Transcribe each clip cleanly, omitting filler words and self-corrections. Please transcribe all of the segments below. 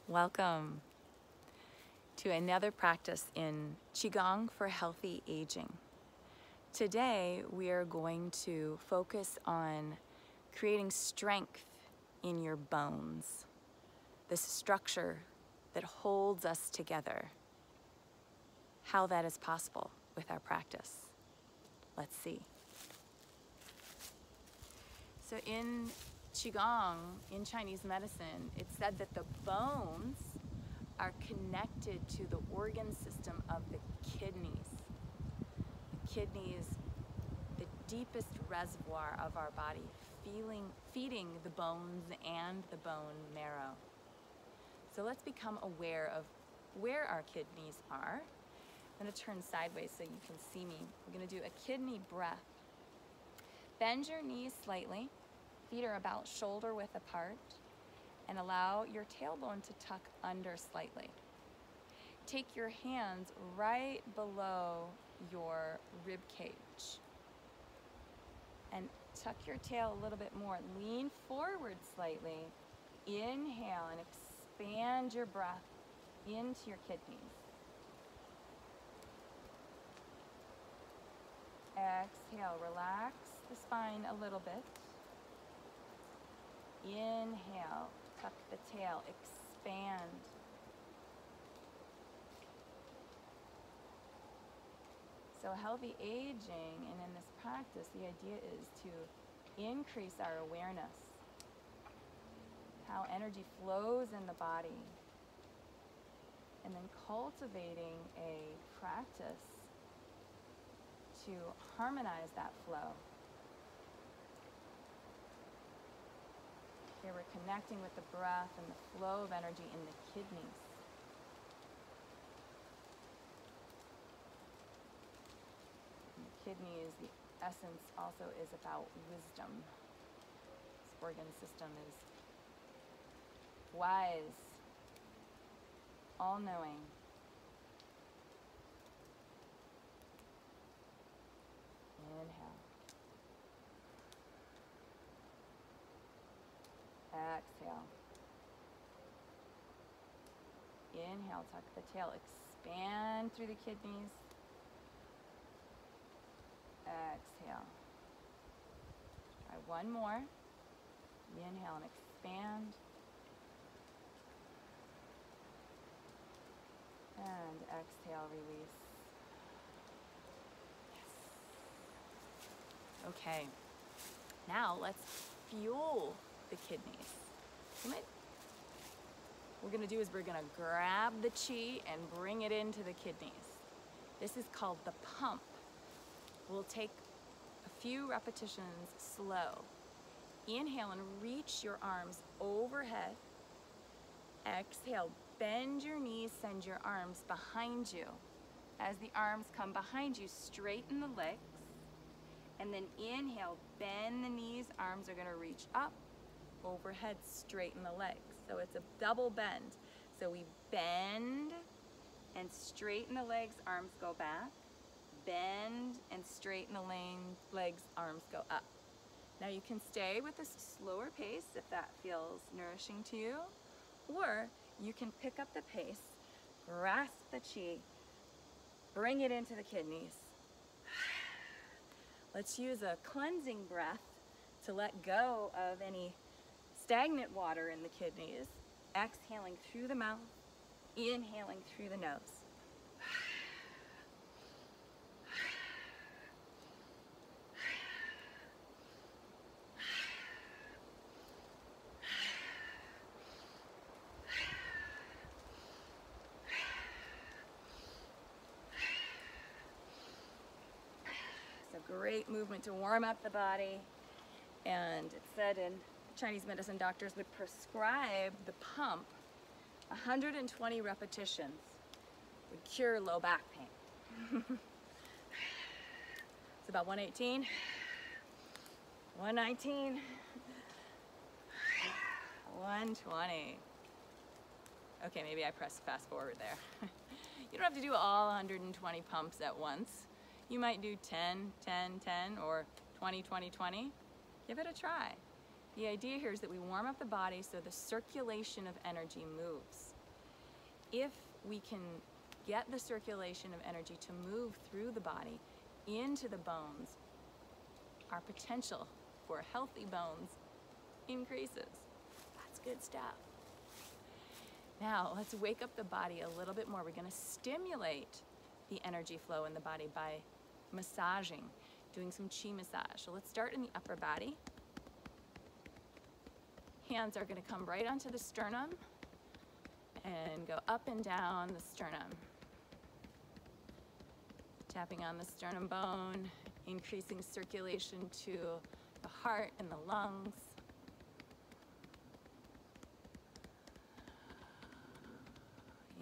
Welcome to another practice in Qigong for healthy aging. Today we are going to focus on creating strength in your bones, this structure that holds us together. How that is possible with our practice. Let's see. So in Qigong, in Chinese medicine, it's said that the bones are connected to the organ system of the kidneys. The kidneys, the deepest reservoir of our body, feeding the bones and the bone marrow. So let's become aware of where our kidneys are. I'm going to turn sideways so you can see me. We're going to do a kidney breath. Bend your knees slightly. Feet are about shoulder width apart, and allow your tailbone to tuck under slightly. Take your hands right below your rib cage and tuck your tail a little bit more. Lean forward slightly. Inhale and expand your breath into your kidneys. Exhale, relax the spine a little bit. Inhale, tuck the tail, expand. So healthy aging, and in this practice, the idea is to increase our awareness, how energy flows in the body, and then cultivating a practice to harmonize that flow. Here we're connecting with the breath and the flow of energy in the kidneys. And the kidneys, the essence also is about wisdom. This organ system is wise, all-knowing. Inhale. Exhale. Inhale, tuck the tail, expand through the kidneys. Exhale. Try one more. Inhale and expand. And exhale, release. Yes. Okay. Now let's fuel the kidneys. What we're going to do is we're going to grab the Qi and bring it into the kidneys. This is called the pump. We'll take a few repetitions slow. Inhale and reach your arms overhead. Exhale, bend your knees, send your arms behind you. As the arms come behind you, straighten the legs. And then inhale, bend the knees, arms are going to reach up. Overhead, straighten the legs. So it's a double bend. So we bend and straighten the legs, arms go back. Bend and straighten the legs, arms go up. Now you can stay with a slower pace if that feels nourishing to you, or you can pick up the pace, grasp the Qi, bring it into the kidneys. Let's use a cleansing breath to let go of any stagnant water in the kidneys. Exhaling through the mouth, inhaling through the nose. It's a great movement to warm up the body, and it's said in Chinese medicine, doctors would prescribe the pump 120 repetitions would cure low back pain. It's about 118, 119, 120. Okay, maybe I pressed fast forward there. You don't have to do all 120 pumps at once. You might do 10, 10, 10, or 20, 20, 20. Give it a try. The idea here is that we warm up the body so the circulation of energy moves. if we can get the circulation of energy to move through the body into the bones, our potential for healthy bones increases. That's good stuff. Now, let's wake up the body a little bit more. We're going to stimulate the energy flow in the body by massaging, doing some Qi massage. So let's start in the upper body. Hands are going to come right onto the sternum and go up and down the sternum. Tapping on the sternum bone, increasing circulation to the heart and the lungs.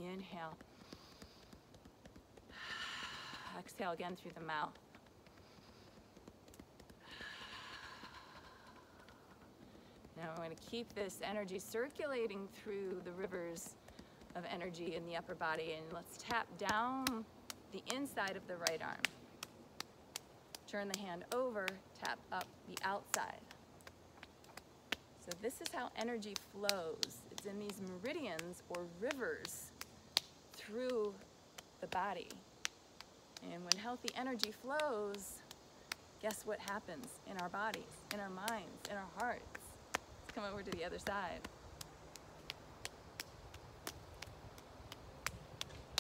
Inhale. Exhale again through the mouth. Now we're going to keep this energy circulating through the rivers of energy in the upper body, and let's tap down the inside of the right arm. Turn the hand over, tap up the outside. So this is how energy flows. It's in these meridians or rivers through the body. And when healthy energy flows, guess what happens in our bodies, in our minds, in our hearts? Let's come over to the other side.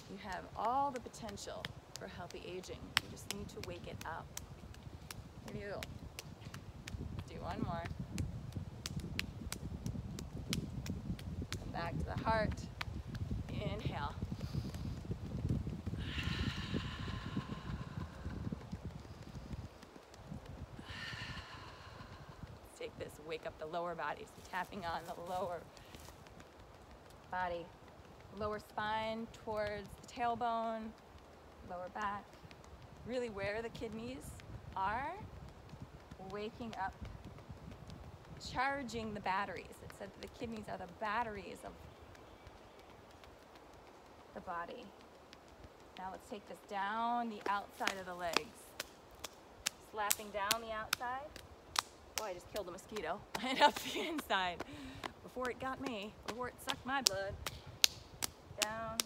You have all the potential for healthy aging. You just need to wake it up. Here you go. Let's do one more. Come back to the heart. Inhale. Let's take this, wake up the lower body. So tapping on the lower body, lower spine towards the tailbone, lower back. Really where the kidneys are, waking up, charging the batteries. It said that the kidneys are the batteries of the body. Now let's take this down the outside of the legs. Slapping down the outside. Boy, I just killed a mosquito. And up the inside. Before it got me, before it sucked my blood. Down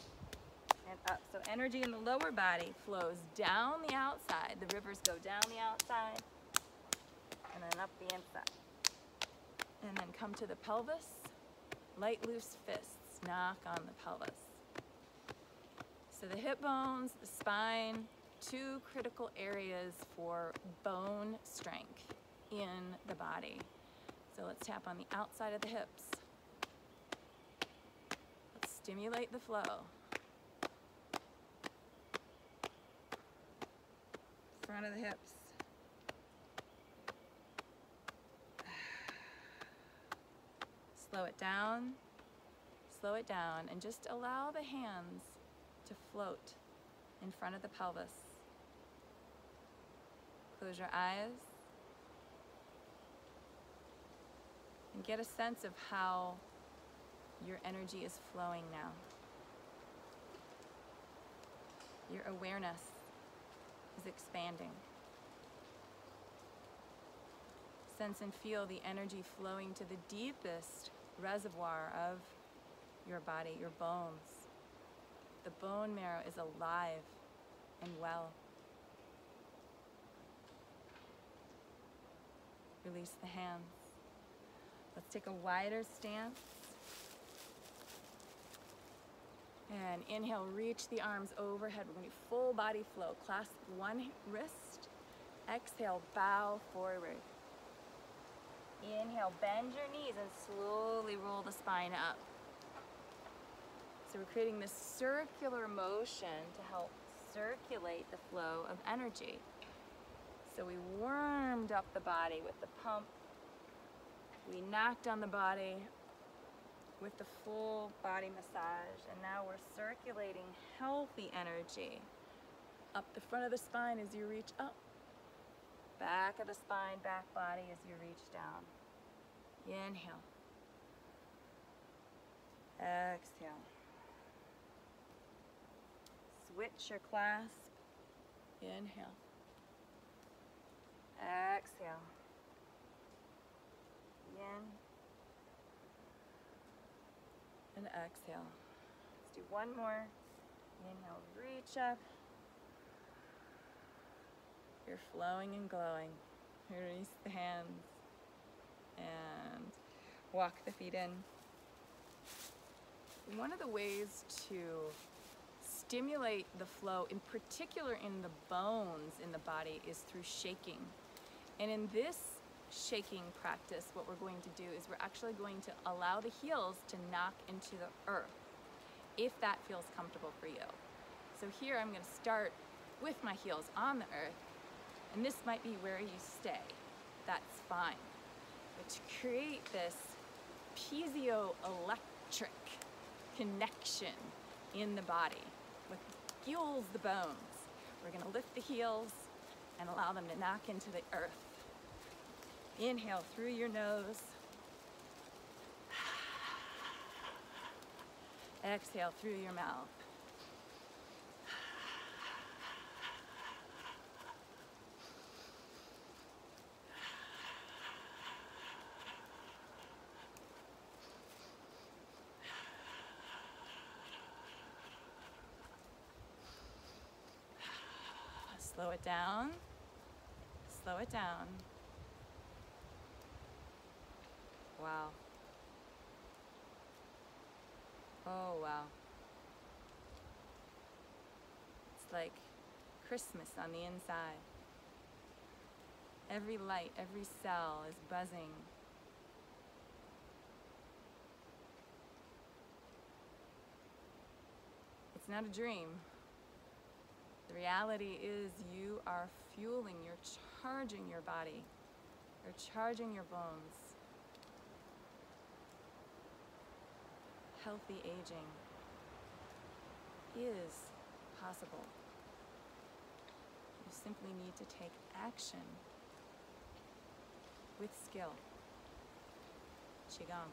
and up. So energy in the lower body flows down the outside. The rivers go down the outside and then up the inside. And then come to the pelvis. Light, loose fists. Knock on the pelvis. So the hip bones, the spine, two critical areas for bone strength in the body. So let's tap on the outside of the hips. Let's stimulate the flow. Front of the hips. Slow it down, and just allow the hands to float in front of the pelvis. Close your eyes and get a sense of how your energy is flowing now. Your awareness is expanding. Sense and feel the energy flowing to the deepest reservoir of your body, your bones. The bone marrow is alive and well. Release the hands. Let's take a wider stance. And inhale, reach the arms overhead. We're going to full body flow. Clasp one wrist. Exhale, bow forward. Inhale, bend your knees and slowly roll the spine up. So we're creating this circular motion to help circulate the flow of energy. So we warmed up the body with the pump. We knocked on the body with the full body massage. And now we're circulating healthy energy up the front of the spine as you reach up. Back of the spine, back body as you reach down. Inhale. Exhale. Switch your clasp. Inhale. Exhale. In. And exhale. Let's do one more. Inhale, reach up. You're flowing and glowing. Release the hands and walk the feet in. One of the ways to stimulate the flow, in particular in the bones in the body, is through shaking. And in this shaking practice, what we're going to do is we're actually going to allow the heels to knock into the earth, if that feels comfortable for you. So here I'm going to start with my heels on the earth, and this might be where you stay. That's fine. But to create this piezoelectric connection in the body, what fuels the bones, we're going to lift the heels and allow them to knock into the earth. Inhale through your nose. Exhale through your mouth. Slow it down. Slow it down. Wow. Oh, wow. It's like Christmas on the inside. Every light, every cell is buzzing. It's not a dream. The reality is you are fueling, you're charging your body. You're charging your bones. Healthy aging is possible. You simply need to take action with skill. Qi Gong.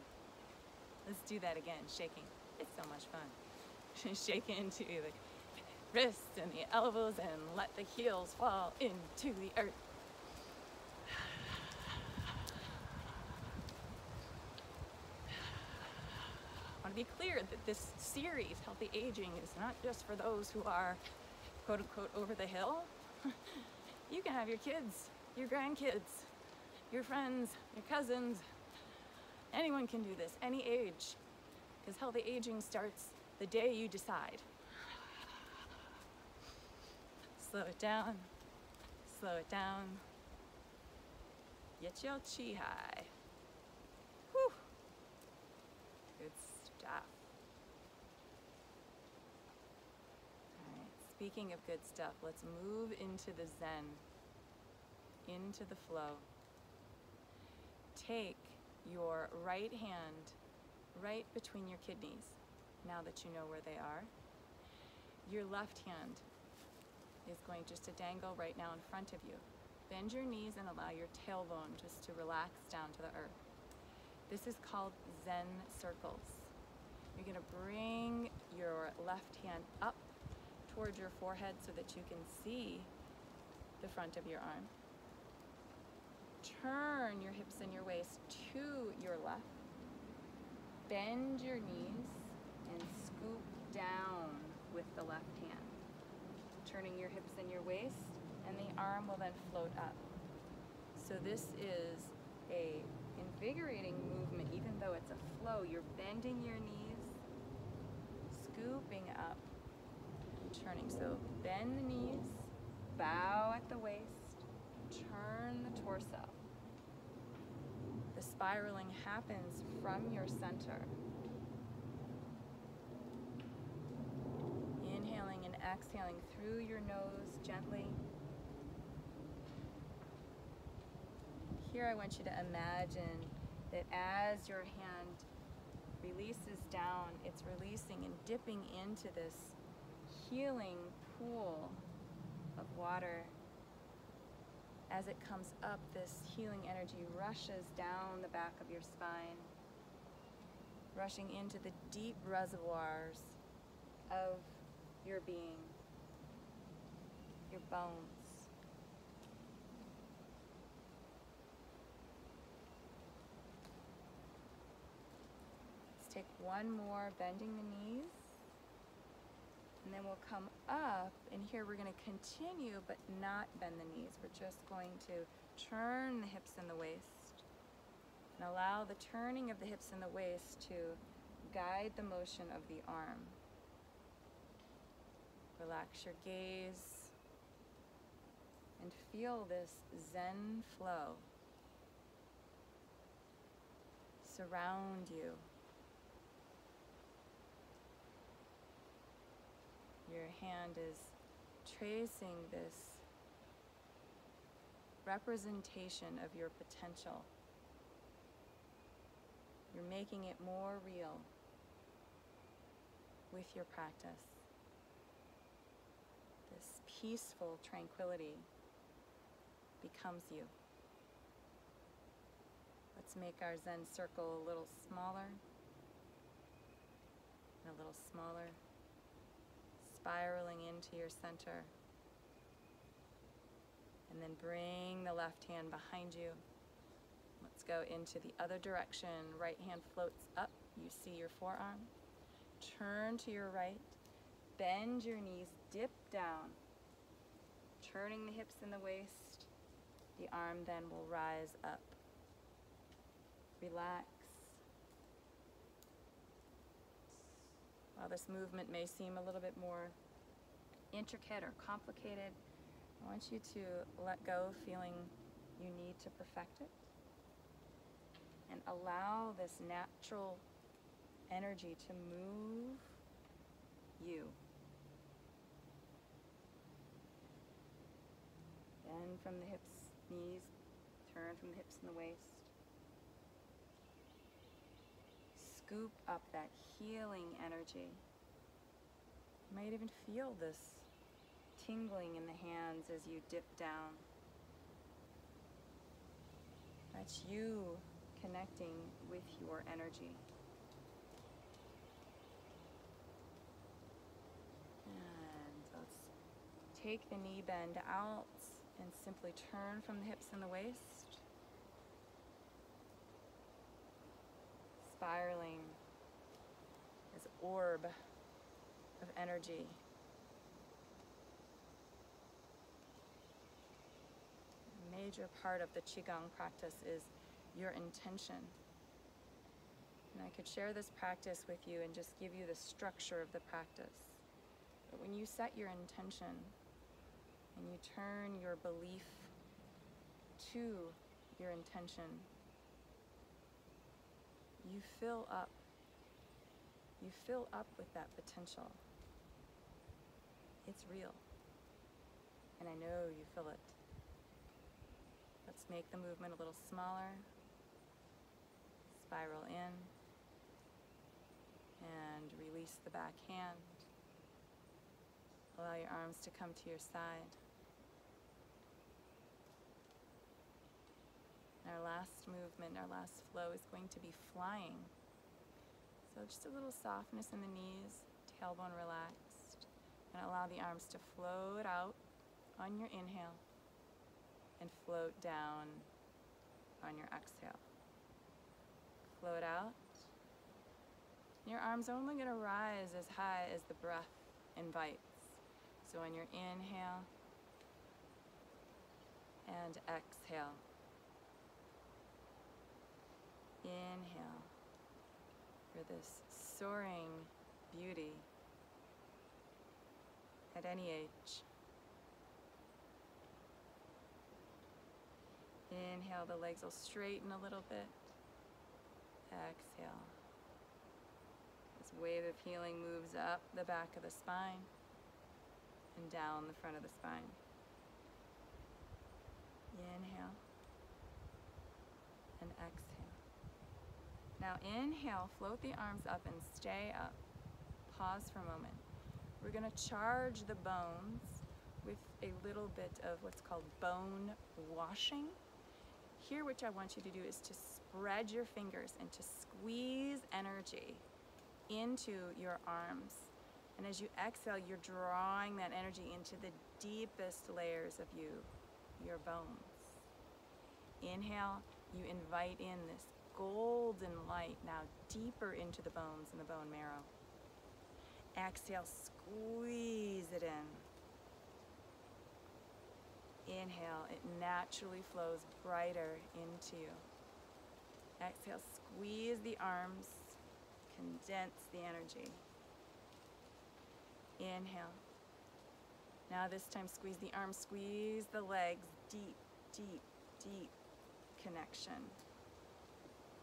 Let's do that again, shaking. It's so much fun. Shake into the wrists and the elbows and let the heels fall into the earth. I want to be clear that this series, Healthy Aging, is not just for those who are, quote unquote, over the hill. You can have your kids, your grandkids, your friends, your cousins. Anyone can do this, any age, because healthy aging starts the day you decide. Slow it down, slow it down. Get your chi high. Whew. Good stuff. All right, speaking of good stuff, let's move into the Zen, into the flow. Take your right hand right between your kidneys, now that you know where they are. Your left hand is going just to dangle right now in front of you. Bend your knees and allow your tailbone just to relax down to the earth. This is called Zen circles. You're going to bring your left hand up towards your forehead so that you can see the front of your arm. Turn your hips and your waist to your left. Bend your knees and scoop down with the left hand. Turning your hips and your waist, and the arm will then float up. So this is a invigorating movement, even though it's a flow. You're bending your knees, scooping up, and turning. So bend the knees, bow at the waist, turn the torso. The spiraling happens from your center. Inhaling and exhaling through your nose gently. Here I want you to imagine that as your hand releases down, it's releasing and dipping into this healing pool of water. As it comes up, this healing energy rushes down the back of your spine, rushing into the deep reservoirs of your being, your bones. Let's take one more, bending the knees, And then we'll come up, and here we're going to continue but not bend the knees. We're just going to turn the hips and the waist and allow the turning of the hips and the waist to guide the motion of the arm. Relax your gaze and feel this Zen flow surround you. Your hand is tracing this representation of your potential. You're making it more real with your practice. This peaceful tranquility becomes you. Let's make our Zen circle a little smaller and a little smaller, spiraling into your center. And then bring the left hand behind you. Let's go into the other direction. Right hand floats up. You see your forearm. Turn to your right. Bend your knees. Dip down. Turning the hips and the waist. The arm then will rise up. Relax. While this movement may seem a little bit more intricate or complicated, I want you to let go feeling you need to perfect it and allow this natural energy to move you. Bend from the hips, knees, turn from the hips and the waist. Scoop up that healing energy. You might even feel this tingling in the hands as you dip down. That's you connecting with your energy. And let's take the knee bend out and simply turn from the hips and the waist. Spiraling as orb of energy. A major part of the Qi Gong practice is your intention. And I could share this practice with you and just give you the structure of the practice. But when you set your intention and you turn your belief to your intention, you fill up. You fill up with that potential. It's real. And I know you feel it. Let's make the movement a little smaller. Spiral in. And release the back hand. Allow your arms to come to your side. Our last movement, our last flow is going to be flying. So just a little softness in the knees, tailbone relaxed, and allow the arms to float out on your inhale and float down on your exhale. Float out. Your arms are only going to rise as high as the breath invites. So on your inhale and exhale. Inhale for this soaring beauty at any age. Inhale, the legs will straighten a little bit. Exhale. This wave of healing moves up the back of the spine and down the front of the spine. Inhale and exhale. Now inhale, float the arms up and stay up. Pause for a moment. We're going to charge the bones with a little bit of what's called bone washing. Here, what I want you to do is to spread your fingers and to squeeze energy into your arms. And as you exhale, you're drawing that energy into the deepest layers of you, your bones. Inhale, you invite in this golden light now deeper into the bones and the bone marrow. Exhale, squeeze it in. Inhale, it naturally flows brighter into you. Exhale, squeeze the arms, condense the energy. Inhale. Now this time squeeze the arms, squeeze the legs, deep, deep, deep connection.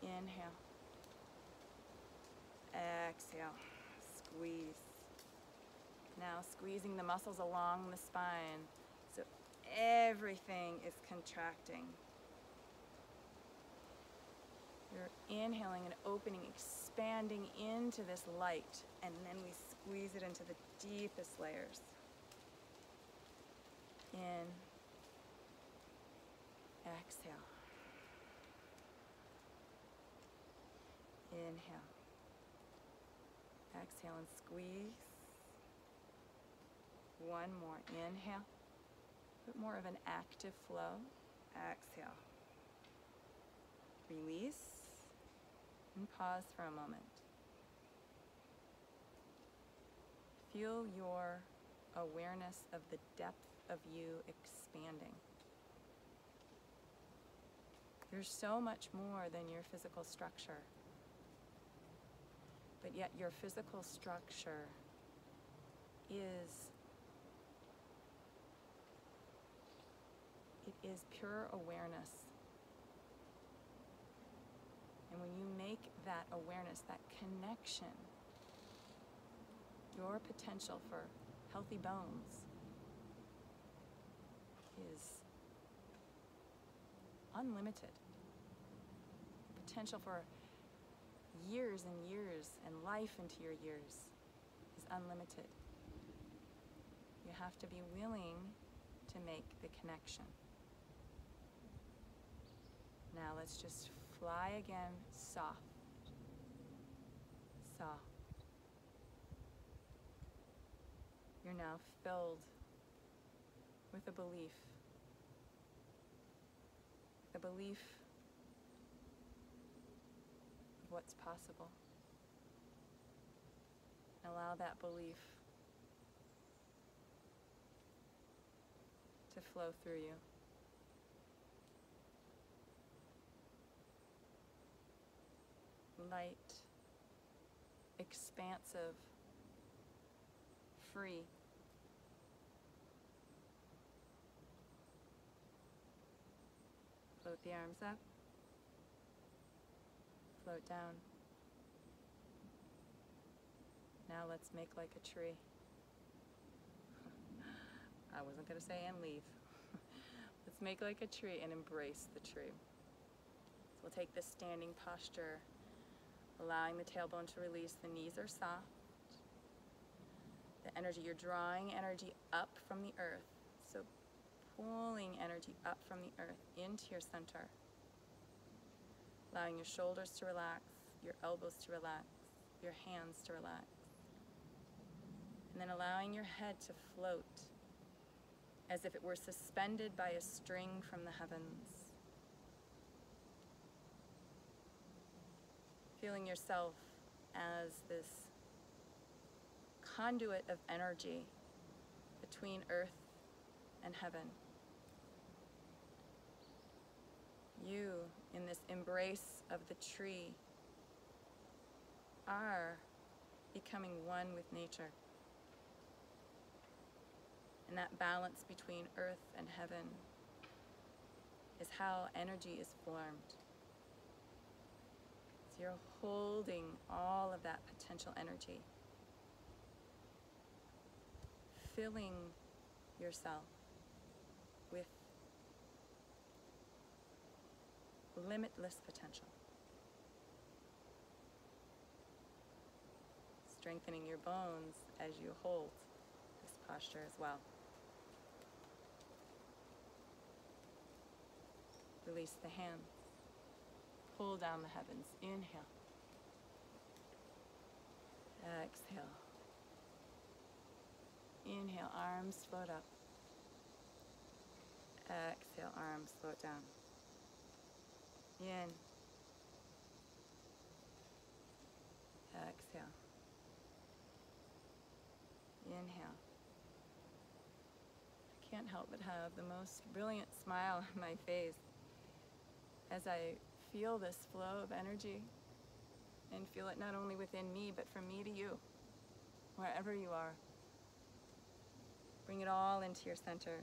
Inhale. Exhale, squeeze. Now squeezing the muscles along the spine so everything is contracting. You're inhaling and opening, expanding into this light, and then we squeeze it into the deepest layers. In, exhale. Inhale. Exhale and squeeze. One more. Inhale. Bit more of an active flow. Exhale. Release and pause for a moment. Feel your awareness of the depth of you expanding. You're so much more than your physical structure. But yet your physical structure is pure awareness. And when you make that awareness, that connection, your potential for healthy bones is unlimited. The potential for years and years and life into your years is unlimited. You have to be willing to make the connection. Now let's just fly again, soft, soft. You're now filled with a belief. The belief of what's possible. Allow that belief to flow through you. Light, expansive, free. Float the arms up. Float down. Now let's make like a tree. I wasn't going to say and leave. Let's make like a tree and embrace the tree. So we'll take this standing posture, allowing the tailbone to release. The knees are soft. The energy, you're drawing energy up from the earth. So pulling energy up from the earth into your center. Allowing your shoulders to relax, your elbows to relax, your hands to relax. And then allowing your head to float as if it were suspended by a string from the heavens. Feeling yourself as this conduit of energy between earth and heaven. You, in this embrace of the tree, are becoming one with nature. And that balance between earth and heaven is how energy is formed. So you're holding all of that potential energy, filling yourself with limitless potential. Strengthening your bones as you hold this posture as well. Release the hands. Pull down the heavens. Inhale. Exhale. Inhale, arms float up. Exhale, arms float down. In. Exhale. Inhale. I can't help but have the most brilliant smile on my face as I feel this flow of energy and feel it not only within me, but from me to you, wherever you are. Bring it all into your center,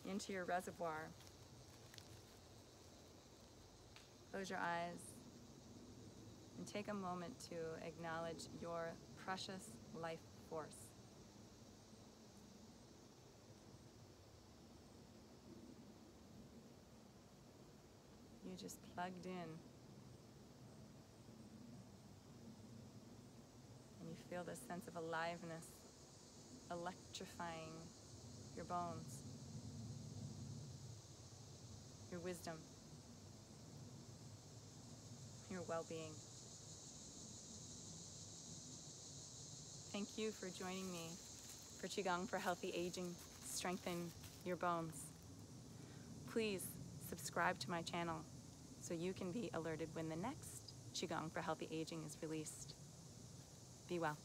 into your reservoir. Close your eyes and take a moment to acknowledge your precious life force. You just plugged in, and you feel this sense of aliveness electrifying your bones, your wisdom, your well-being. Thank you for joining me for Qigong for Healthy Aging. Strengthen your bones. Please subscribe to my channel so you can be alerted when the next Qigong for Healthy Aging is released. Be well.